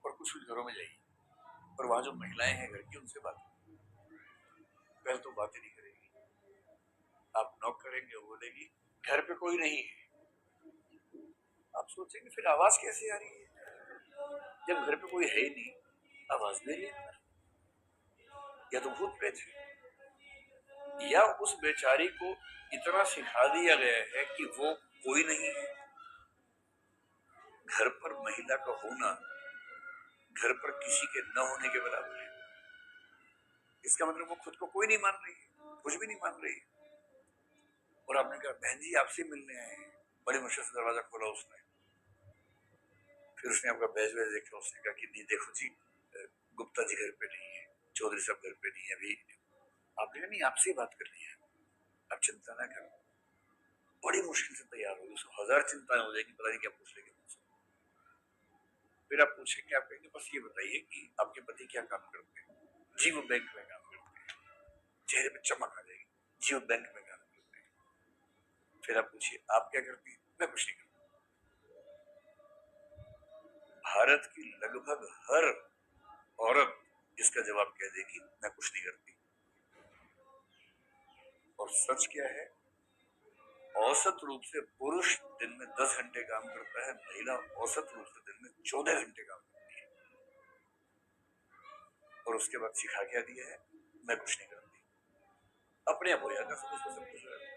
और कुछ कुछ घरों में जाइए और वहां जो महिलाएं हैं घर की उनसे बात पहले तो बातें नहीं करेगी। आप नॉक करेंगे वो बोलेगी घर पे कोई नहीं है। आप सोचेंगे फिर आवाज कैसे आ रही है जब घर पे कोई है ही नहीं, आवाज दे रही है। या तो भूत प्रेत है या उस बेचारी को इतना सिखा दिया गया है कि वो कोई नहीं है। घर पर महिला का होना घर पर किसी के न होने के बराबर है। इसका मतलब वो खुद को कोई नहीं मान रही है, कुछ भी नहीं मान रही है। और आपने कहा बहन जी आपसे मिलने आए हैं, बड़ी मुश्किल से दरवाजा खोला उसने। फिर उसने आपका बैज वैज देखा, उसने कहा कि नहीं देखो जी गुप्ता जी घर पे नहीं है, चौधरी साहब घर पे नहीं है अभी। आपने कहा नहीं आपसे बात करनी है, आप चिंता ना करो। बड़ी मुश्किल से तैयार होगी, उसको हजार चिंताएं हो जाएगी, पता नहीं क्या पूछ लेगी मुझसे। फिर आप पूछेंगे, आप कहेंगे बस ये बताइए कि आपके पति क्या काम करते हैं? जी वो बैंक में काम करते हैं। चेहरे पे चमक आ जाएगी, जी वो बैंक में काम करते हैं। फिर आप पूछिए आप क्या करती हैं? मैं कुछ नहीं करती। भारत की लगभग हर औरत इसका जवाब कह देगी मैं कुछ नहीं करती। और सच क्या है, औसत रूप से पुरुष दिन में 10 घंटे काम करता है, महिला औसत रूप से दिन में 14 घंटे काम करती है। और उसके बाद सिखा क्या दिया है, मैं कुछ नहीं करती। अपने आप हो जाता है, सब कुछ हो जाता है।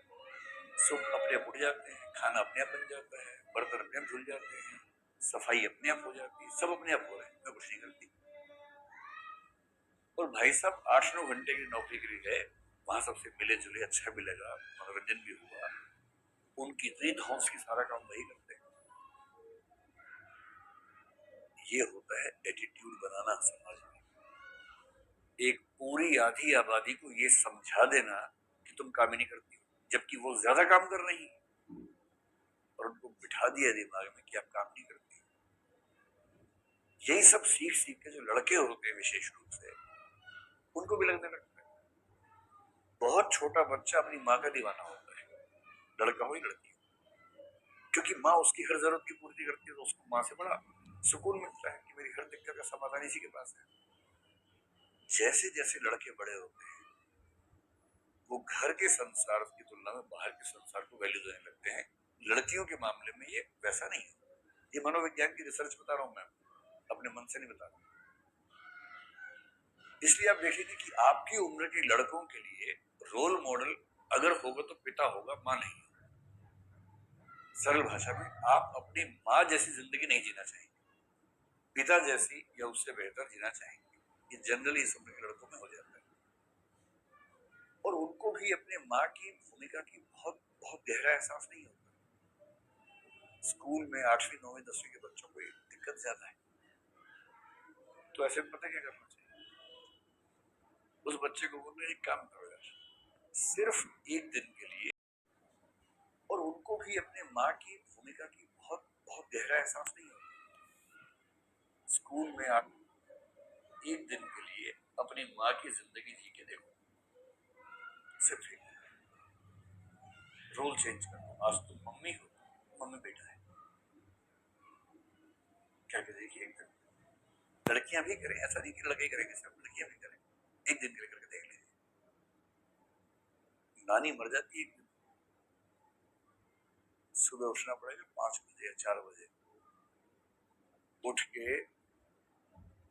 सुख अपने आप उठ जाते हैं, खाना अपने आप बन जाता है, बर्तन अपने आप धुल जाते हैं, सफाई अपने आप हो जाती है, सब अपने आप हो रहा है, मैं कुछ नहीं करती। और भाई साहब 8-9 घंटे की नौकरी के लिए गए, वहां सबसे मिले जुले, अच्छा भी लगा, मनोरंजन भी हुआ। उनकी इतनी धौंस की सारा काम वही करते हैं। ये होता है एटीट्यूड बनाना समाज में। एक पूरी आधी आबादी को ये समझा देना कि तुम काम ही नहीं करती हो, जबकि वो ज्यादा काम कर रही है। और उनको बिठा दिया दिमाग में कि आप काम नहीं करती। यही सब सीख सीख के जो लड़के होते हैं विशेष रूप से, उनको भी लगने लगता है। बहुत छोटा बच्चा अपनी माँ का दीवाना होता है, लड़का हो या लड़की हो, क्योंकि माँ उसकी हर जरूरत की पूर्ति करती है, तो उसको माँ से बड़ा सुकून मिलता है कि मेरी हर दिक्कत का समाधान इसी के पास है। जैसे जैसे लड़के बड़े होते हैं, वो घर के संसार की तुलना में बाहर के संसार को वैल्यू देने लगते हैं। लड़कियों के मामले में ये वैसा नहीं है। ये मनोविज्ञान की रिसर्च बता रहा हूं मैं, अपने मन से नहीं बता रहा। इसलिए आप देखेंगे कि आपकी उम्र के लड़कों के लिए रोल मॉडल अगर होगा तो पिता होगा, मां नहीं। सरल भाषा में आप अपनी मां जैसी जिंदगी नहीं जीना चाहेंगे, पिता जैसी या उससे बेहतर जीना चाहेंगे। ये जनरली इस उम्र के लड़कों में हो जाता है। और उनको भी अपने माँ की भूमिका की बहुत बहुत गहरा एहसास नहीं होता। स्कूल में 8वीं 9वीं 10वीं के बच्चों को दिक्कत ज्यादा है, तो ऐसे में पता क्या करना चाहिए, उस बच्चे को बोलना एक काम करो यार, सिर्फ एक दिन के लिए। और उनको भी अपने माँ की भूमिका की बहुत बहुत गहरा एहसास नहीं होता। स्कूल में आप एक दिन के लिए अपनी माँ की जिंदगी जी के देखो, सिर्फ एक रोल चेंज करो। आज तुम मम्मी हो, मम्मी बेटा है, क्या कर देखिए एक दिन। लड़कियां भी करें, ऐसा नहीं कि लड़के करेंगे, सब लड़कियां भी करें। एक दिन के लिए करके देख लीजिए। नानी मर जाती है एक दिन, सुबह उठना पड़ेगा 5 बजे या 4 बजे, उठ के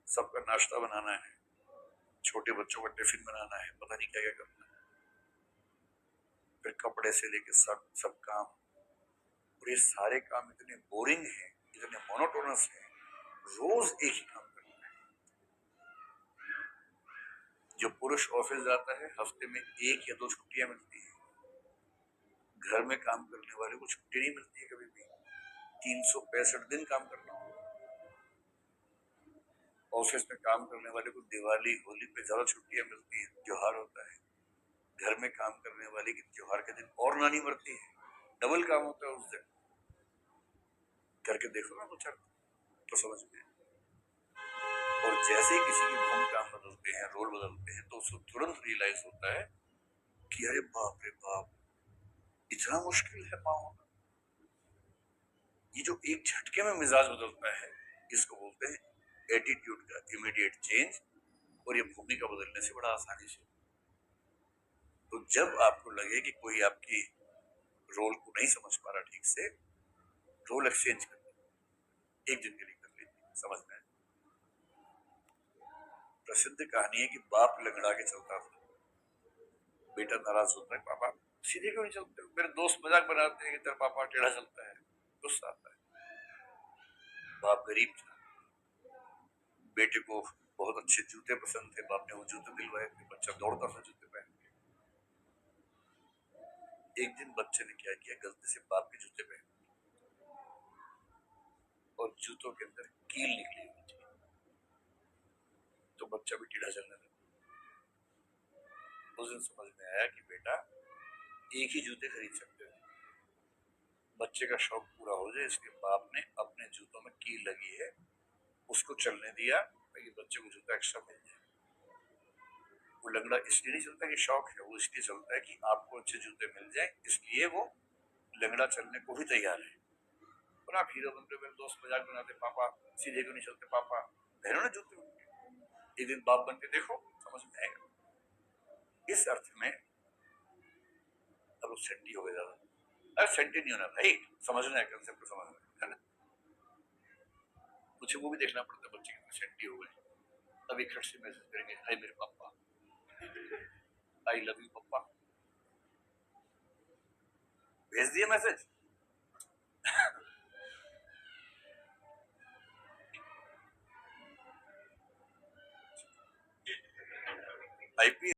सबका नाश्ता बनाना है, छोटे बच्चों का टिफिन बनाना है, पता नहीं क्या क्या करना है, फिर कपड़े से लेके सब सब काम। और ये सारे काम इतने बोरिंग हैं, इतने मोनोटोनस हैं, रोज एक ही काम करना है। जो पुरुष ऑफिस जाता है, हफ्ते में 1 या 2 छुट्टियां मिलती है। घर में काम करने वाले को छुट्टी नहीं मिलती है कभी भी, 365 दिन काम करना होगा। ऑफिस में काम करने वाले को दिवाली होली पे ज्यादा छुट्टियां मिलती है, त्योहार होता है। घर में काम करने वाले की त्योहार के दिन और नानी मरती है, डबल काम होता है उस दिन। करके देखो ना कुछ तो समझ में। और जैसे ही किसी के हम काम बदलते हैं, रोल बदलते हैं, तो उसको तुरंत रियलाइज होता है कि अरे बाप रे बाप, इतना मुश्किल है माँ होना। ये जो एक झटके में मिजाज बदलता है, इसको बोलते हैं एटीट्यूड का इमीडिएट चेंज और ये भूमिका बदलने से बड़ा आसानी से। तो जब आपको लगे कि कोई आपकी रोल को नहीं समझ पा रहा ठीक से, रोल एक्सचेंज कर लीजिए, एक दिन के लिए कर लीजिए, समझ में। प्रसिद्ध कहानी है कि बाप लंगड़ा के चलता था, बेटा नाराज होता है, पापा सीधे क्यों नहीं चलते, मेरे दोस्त मजाक बनाते हैं कि तेरा पापा टेढ़ा चलता है, गुस्सा आता है। बाप गरीब था, बेटे को बहुत अच्छे जूते पसंद थे, बाप ने वो जूते दिलवाए थे, बच्चा दौड़ता था जूते पहन के। एक दिन बच्चे ने क्या किया, गलती से बाप के जूते पहन और जूतों के अंदर कील निकली हुई थी, तो बच्चा भी टेढ़ा चलने लगा। उस दिन समझ में आया कि बेटा एक ही जूते खरीद सकते थे, बच्चे का शौक पूरा हो जाए इसलिए बाप ने अपने जूतों में कील लगी है उसको चलने दिया ताकि बच्चे को जूता एक्स्ट्रा मिल जाए। वो लंगड़ा इसलिए नहीं चलता कि शौक है, वो इसलिए चलता है कि आपको अच्छे जूते मिल जाए, इसलिए वो लंगड़ा चलने को भी तैयार है। और आप हीरो बनते, मेरे दोस्त मजाक बनाते, पापा सीधे क्यों नहीं चलते, पापा पहनो ना जूते उनके। एक दिन बाप बन के देखो, समझ में आएगा। इस अर्थ में अब सेंटी हो गया, अरे सेंटी नहीं होना भाई, समझना है, कंसेप्ट समझना है ना। मुझे वो भी देखना पड़ता है बच्चे कितने सेंटी हो गए, तब एक से मैसेज करेंगे, हाय मेरे पापा, आई लव यू पापा, भेज दिया मैसेज,